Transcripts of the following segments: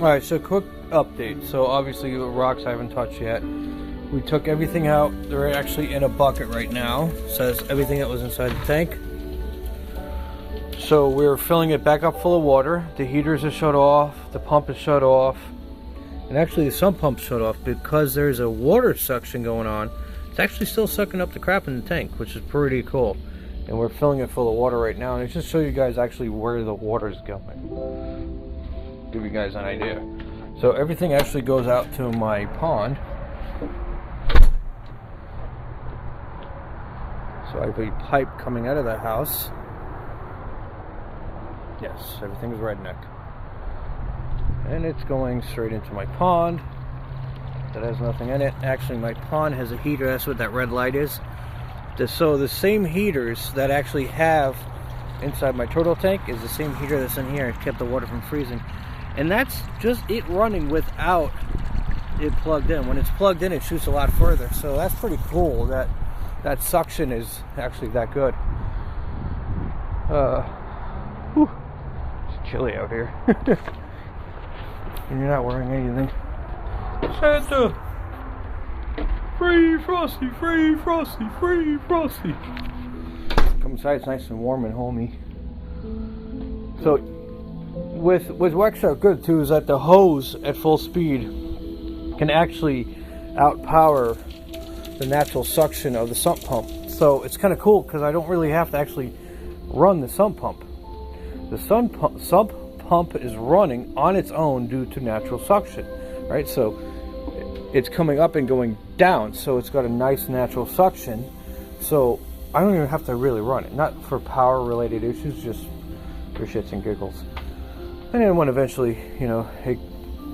Alright, so quick update. So obviously the rocks I haven't touched yet. We took everything out. They're actually in a bucket right now. It says everything that was inside the tank. So we're filling it back up full of water. The heaters are shut off. The pump is shut off. And actually the sump pump's shut off because there's a water suction going on. It's actually still sucking up the crap in the tank, which is pretty cool. And we're filling it full of water right now. And it's just show you guys actually where the water's going. Give you guys an idea. So everything actually goes out to my pond. So I have a pipe coming out of the house. Yes, everything's redneck. And it's going straight into my pond. That has nothing in it. Actually, my pond has a heater. That's what that red light is. So the same heaters that actually have inside my turtle tank is the same heater that's in here. It kept the water from freezing. And that's just it running without it plugged in. When it's plugged in, it shoots a lot further. So that's pretty cool that that suction is actually that good. It's chilly out here. And you're not wearing anything. Santa! Free Frosty, free Frosty, free Frosty. Come inside, it's nice and warm and homey. So, with what's good too is that the hose at full speed can actually outpower the natural suction of the sump pump. So it's kind of cool because I don't really have to actually run the sump pump. The sump pump is running on its own due to natural suction, right? So it's coming up and going down, so it's got a nice natural suction. So I don't even have to really run it, not for power related issues, just for shits and giggles. And then when eventually, you know, it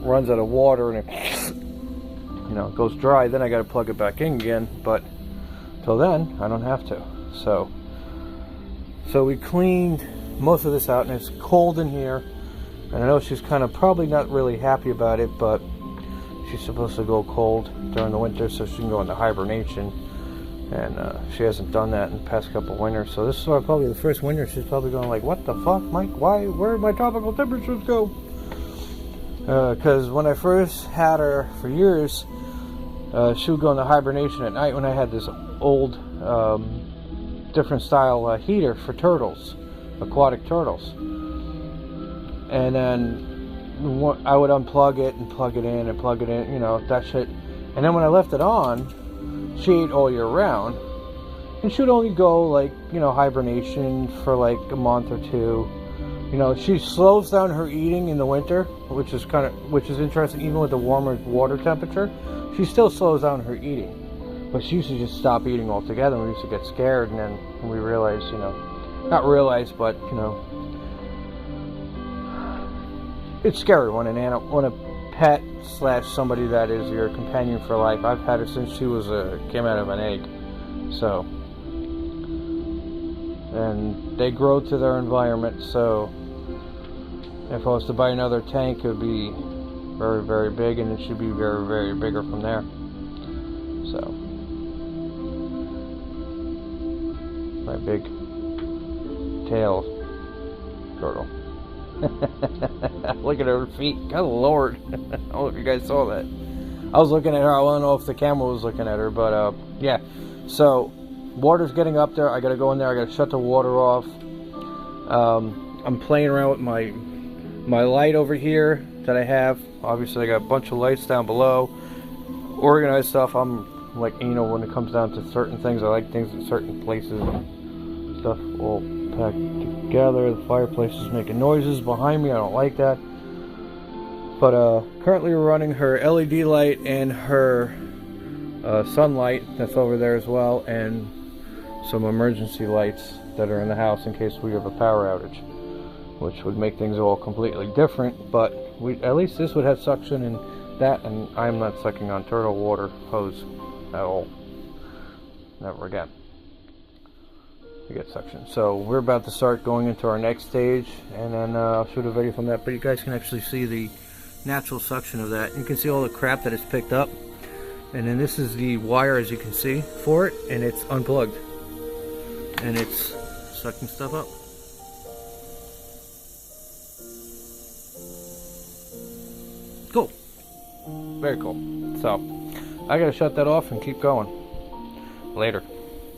runs out of water and it, you know, goes dry, then I got to plug it back in again. But till then, I don't have to. So we cleaned most of this out, and it's cold in here. And I know she's kind of probably not really happy about it, but she's supposed to go cold during the winter so she can go into hibernation. And she hasn't done that in the past couple winters. So this is probably the first winter she's probably going like, what the fuck, Mike? Where'd my tropical temperatures go? Because when I first had her for years, she would go into hibernation at night when I had this old, different style heater for turtles, aquatic turtles. And then I would unplug it and plug it in and plug it in, you know, that shit. And then when I left it on, she ate all year round. And she would only go like, you know, hibernation for like a month or two. You know, she slows down her eating in the winter, which is interesting. Even with the warmer water temperature, she still slows down her eating. But she used to just stop eating altogether. We used to get scared, and then we realized, you know, not realized, but you know, it's scary when a pet / somebody that is your companion for life. I've had her since she was came out of an egg. So, and they grow to their environment. So if I was to buy another tank, it would be very, very big, and it should be very, very bigger from there. So my big tail turtle. Look at her feet. Good Lord. I don't know if you guys saw that. I was looking at her. I don't know if the camera was looking at her, but yeah. So water's getting up there. I gotta go in there. I gotta shut the water off. I'm playing around with my light over here that I have. Obviously I got a bunch of lights down below. Organized stuff. I'm like, you know, when it comes down to certain things, I like things in certain places and stuff all packed together. The fireplace is making noises behind me. I don't like that. But currently we're running her LED light and her sunlight that's over there as well, and some emergency lights that are in the house in case we have a power outage, which would make things all completely different. But at least this would have suction and that, and I'm not sucking on turtle water hose at all. Never again. You get suction. So we're about to start going into our next stage, and then I'll shoot a video from that, but you guys can actually see the natural suction of that. You can see all the crap that it's picked up, and then this is the wire, as you can see, for it, and it's unplugged, and it's sucking stuff up. cool. Very cool. So, I gotta shut that off and keep going. Later.